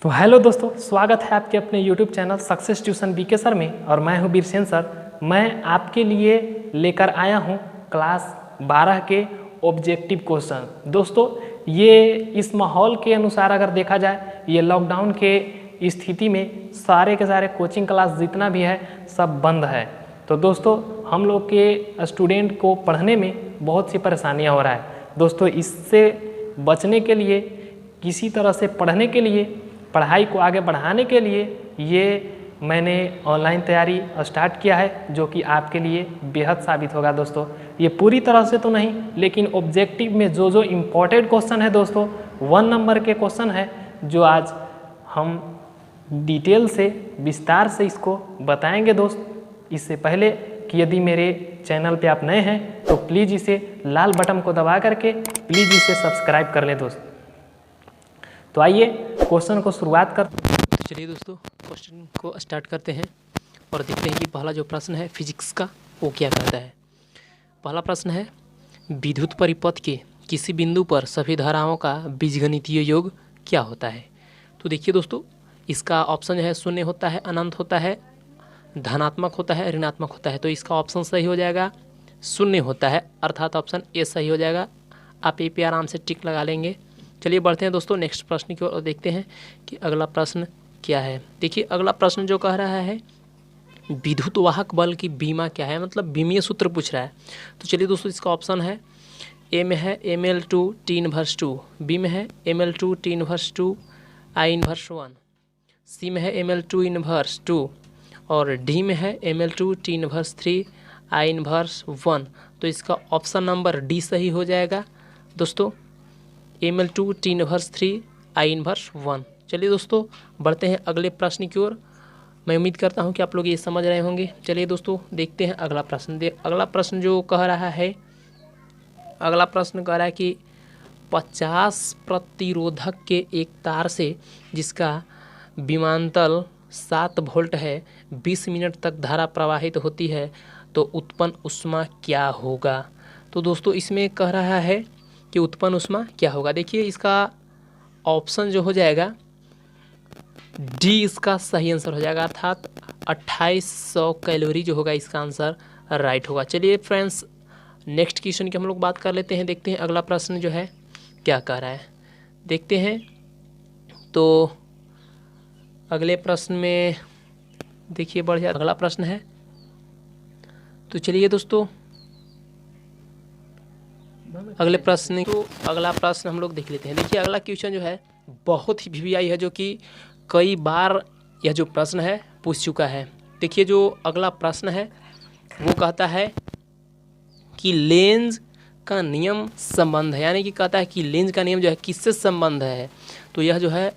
तो हेलो दोस्तों, स्वागत है आपके अपने YouTube channel success tuition BK sir में। और मैं हूं बीरसेन सर। मैं आपके लिए लेकर आया हूं क्लास 12 के ऑब्जेक्टिव क्वेश्चन। दोस्तों, ये इस माहौल के अनुसार अगर देखा जाए, ये लॉकडाउन के स्थिति में सारे के सारे कोचिंग क्लास जितना भी है सब बंद है। तो दोस्तों, हम लोग के स्टूडेंट को पढ़ने में बहुत सी परेशानियाँ हो रहा है। दोस्तों, इससे बचने के लिए, किसी तरह से पढ़ने के लिए, पढ़ाई को आगे बढ़ाने के लिए ये मैंने ऑनलाइन तैयारी स्टार्ट किया है, जो कि आपके लिए बेहद साबित होगा। दोस्तों, ये पूरी तरह से तो नहीं, लेकिन ऑब्जेक्टिव में जो जो इम्पोर्टेंट क्वेश्चन है दोस्तों, 1 नंबर के क्वेश्चन है, जो आज हम डिटेल से विस्तार से इसको बताएंगे दोस्त। इससे पहले कि यदि मेरे चैनल पे आप नए हैं तो प्लीज़ इसे लाल बटन को दबा करके प्लीज़ इसे सब्सक्राइब कर लें दोस्त। तो आइए क्वेश्चन को शुरुआत कर। तो चलिए दोस्तों, क्वेश्चन को स्टार्ट करते हैं और देखते हैं कि पहला जो प्रश्न है फिजिक्स का वो क्या कहता है। पहला प्रश्न है, विद्युत परिपथ के किसी बिंदु पर सभी धाराओं का बीजगणितीय योग क्या होता है। तो देखिए दोस्तों, इसका ऑप्शन जो है शून्य होता है, अनंत होता है, धनात्मक होता है, ऋणात्मक होता है। तो इसका ऑप्शन सही हो जाएगा शून्य होता है, अर्थात ऑप्शन ए सही हो जाएगा। आप ए पे आराम से टिक लगा लेंगे। चलिए बढ़ते हैं दोस्तों नेक्स्ट प्रश्न की ओर और देखते हैं कि अगला प्रश्न क्या है। देखिए अगला प्रश्न जो कह रहा है, विद्युत वाहक बल की बीमा क्या है, मतलब बीमीय सूत्र पूछ रहा है। तो चलिए दोस्तों, इसका ऑप्शन है ए में है ml2 T इनवर्स 2, बी में है ml2 T inverse 2 I inverse 1, सी में है ml2 इनवर्स 2 और डी में है ml2 T inverse 3 I inverse 1। तो इसका ऑप्शन नंबर डी सही हो जाएगा दोस्तों, ml2 T inverse 3 I inverse 1। चलिए दोस्तों बढ़ते हैं अगले प्रश्न की ओर। मैं उम्मीद करता हूं कि आप लोग ये समझ रहे होंगे। चलिए दोस्तों देखते हैं अगला प्रश्न। अगला प्रश्न जो कह रहा है, अगला प्रश्न कह रहा है कि 50 प्रतिरोधक के एक तार से जिसका विमानतल 7 वोल्ट है, 20 मिनट तक धारा प्रवाहित होती है, तो उत्पन्न ऊष्मा क्या होगा। तो दोस्तों इसमें कह रहा है कि उत्पन्न ऊष्मा क्या होगा। देखिए इसका ऑप्शन जो हो जाएगा डी इसका सही आंसर हो जाएगा, अर्थात 2800 कैलोरी जो होगा इसका आंसर राइट होगा। चलिए फ्रेंड्स नेक्स्ट क्वेश्चन की हम लोग बात कर लेते हैं, देखते हैं अगला प्रश्न जो है क्या कह रहा है, देखते हैं। तो अगले प्रश्न में देखिए बढ़िया अगला प्रश्न है। तो चलिए दोस्तों अगले प्रश्न, तो अगला प्रश्न हम लोग देख लेते हैं। देखिए अगला क्वेश्चन जो है बहुत ही वीवीआई है, जो कि कई बार यह जो प्रश्न है पूछ चुका है। देखिए जो अगला प्रश्न है वो कहता है कि लेंज का नियम संबंध है, यानी कि कहता है कि लेंज का नियम जो है किससे संबंध है। तो यह जो है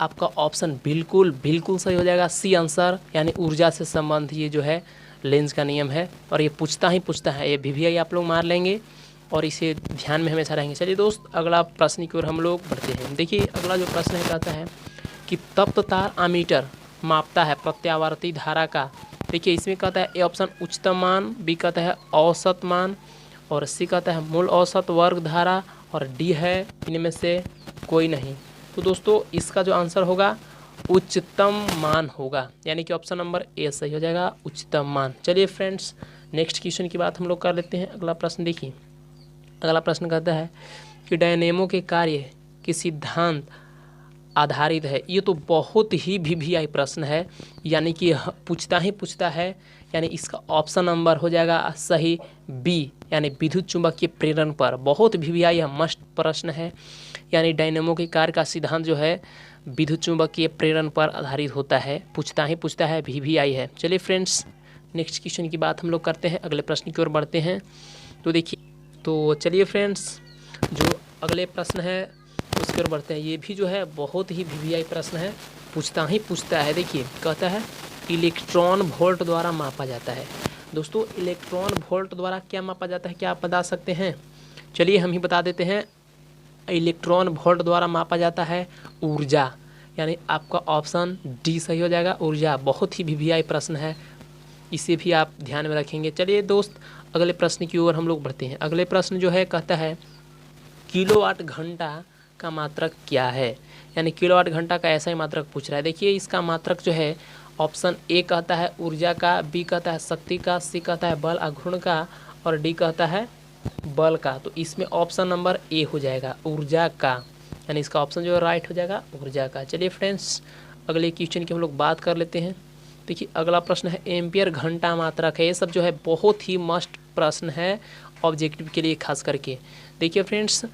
आपका ऑप्शन बिल्कुल बिल्कुल सही हो जाएगा, सी आंसर, यानी ऊर्जा से संबंध ये जो है लेंज का नियम है। और ये पूछता है, ये वीवीआई आप लोग मार लेंगे और इसे ध्यान में हमेशा रहेंगे। चलिए दोस्त अगला प्रश्न की ओर हम लोग बढ़ते हैं। देखिए अगला जो प्रश्न है कहता है कि तप्त तार आमीटर मापता है प्रत्यावर्ती धारा का। देखिए इसमें कहता है ए ऑप्शन उच्चतम मान, बी कहता है औसत मान और सी कहता है मूल औसत वर्ग धारा और डी है इनमें से कोई नहीं। तो दोस्तों इसका जो आंसर होगा उच्चतम मान होगा, यानी कि ऑप्शन नंबर ए सही हो जाएगा, उच्चतम मान। चलिए फ्रेंड्स नेक्स्ट क्वेश्चन की बात हम लोग कर लेते हैं। अगला प्रश्न देखिए, अगला प्रश्न कहता है कि डायनेमो के कार्य के सिद्धांत आधारित है। ये तो बहुत ही वीवीआई प्रश्न है, यानी कि पूछता है, यानी इसका ऑप्शन नंबर हो जाएगा सही बी, यानी विद्युत चुंबकीय प्रेरण पर। बहुत वीवीआई यह मस्ट प्रश्न है, यानी डायनेमो के कार्य का सिद्धांत जो है विद्युत चुंबकीय प्रेरण पर आधारित होता है। पूछता है, वीवीआई है। चलिए फ्रेंड्स नेक्स्ट क्वेश्चन की बात हम लोग करते हैं, अगले प्रश्न की ओर बढ़ते हैं। तो देखिए, तो चलिए फ्रेंड्स जो अगले प्रश्न है उसकी ओर बढ़ते हैं। ये भी जो है बहुत ही वीवीआई प्रश्न है, पूछता है। देखिए कहता है इलेक्ट्रॉन वोल्ट द्वारा मापा जाता है। दोस्तों इलेक्ट्रॉन वोल्ट द्वारा क्या मापा जाता है, क्या आप बता सकते हैं। चलिए हम ही बता देते हैं, इलेक्ट्रॉन वोल्ट द्वारा मापा जाता है ऊर्जा, यानी आपका ऑप्शन डी सही हो जाएगा, ऊर्जा। बहुत ही वीवीआई प्रश्न है, इसे भी आप ध्यान में रखेंगे। चलिए दोस्त अगले प्रश्न की ओर हम लोग बढ़ते हैं। अगले प्रश्न जो है कहता है किलोवाट घंटा का मात्रक क्या है, यानी किलोवाट घंटा का ऐसा ही मात्रक पूछ रहा है। देखिए इसका मात्रक जो है ऑप्शन ए कहता है ऊर्जा का, बी कहता है शक्ति का, सी कहता है बल आघूर्ण का और डी कहता है बल का। तो इसमें ऑप्शन नंबर ए हो जाएगा ऊर्जा का, यानी इसका ऑप्शन जो है राइट हो जाएगा ऊर्जा का। चलिए फ्रेंड्स अगले क्वेश्चन की हम लोग बात कर लेते हैं। देखिए अगला प्रश्न है एम्पियर घंटा मात्रक है। ये सब जो है बहुत ही मस्ट प्रश्न है ऑब्जेक्टिव के लिए खास करके। देखिए फ्रेंड्स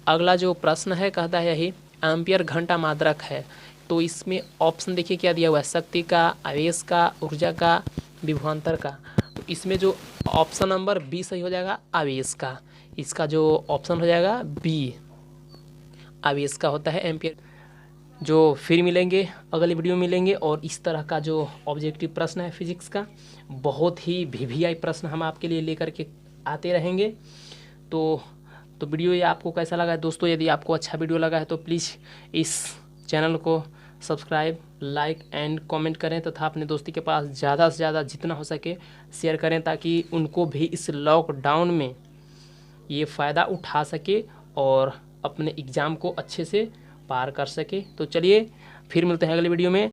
अगला जो प्रश्न है कहता है यही एम्पियर घंटा मात्रक है। तो इसमें ऑप्शन देखिए क्या दिया हुआ है, शक्ति का, आवेश का, ऊर्जा का, विभवांतर का। तो इसमें जो ऑप्शन नंबर बी सही हो जाएगा आवेश का। इसका जो ऑप्शन हो जाएगा बी आवेश का होता है एम्पियर। जो फिर मिलेंगे अगली वीडियो में मिलेंगे और इस तरह का जो ऑब्जेक्टिव प्रश्न है फिजिक्स का बहुत ही वीवीआई प्रश्न हम आपके लिए लेकर के आते रहेंगे। तो वीडियो ये आपको कैसा लगा है दोस्तों? यदि आपको अच्छा वीडियो लगा है तो प्लीज़ इस चैनल को सब्सक्राइब, लाइक एंड कमेंट करें तथा अपने दोस्ती के पास ज़्यादा से ज़्यादा जितना हो सके शेयर करें ताकि उनको भी इस लॉकडाउन में ये फ़ायदा उठा सके और अपने एग्ज़ाम को अच्छे से पार कर सके। तो चलिए फिर मिलते हैं अगले वीडियो में।